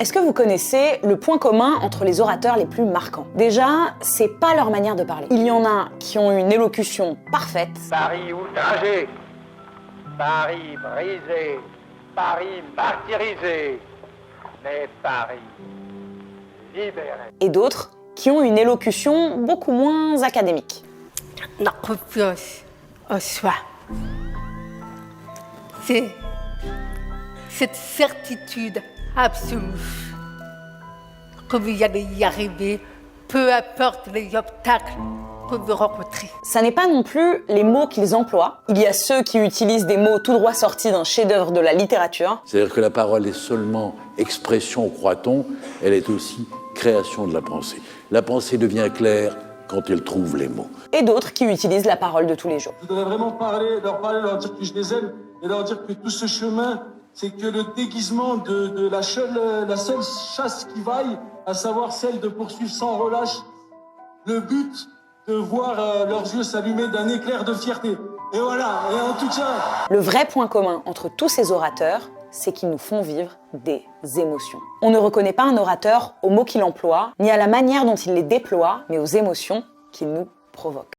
Est-ce que vous connaissez le point commun entre les orateurs les plus marquants? Déjà, c'est pas leur manière de parler. Il y en a qui ont une élocution parfaite. Paris outragé, Paris brisé, Paris martyrisé, mais Paris libéré. Et d'autres qui ont une élocution beaucoup moins académique. La confiance en soi. C'est cette certitude absolue que vous allez y arriver, peu importe les obstacles que vous rencontrez. Ça n'est pas non plus les mots qu'ils emploient. Il y a ceux qui utilisent des mots tout droit sortis d'un chef-d'œuvre de la littérature. C'est-à-dire que la parole est seulement expression, croit-on, elle est aussi création de la pensée. La pensée devient claire quand elle trouve les mots. Et d'autres qui utilisent la parole de tous les jours. Je voudrais vraiment leur dire que je les aime et leur dire que tout ce chemin, c'est que le déguisement de la seule chasse qui vaille, à savoir celle de poursuivre sans relâche le but de voir leurs yeux s'allumer d'un éclair de fierté. Et voilà, et en tout cas... Le vrai point commun entre tous ces orateurs, c'est qu'ils nous font vivre des émotions. On ne reconnaît pas un orateur aux mots qu'il emploie, ni à la manière dont il les déploie, mais aux émotions qu'il nous provoque.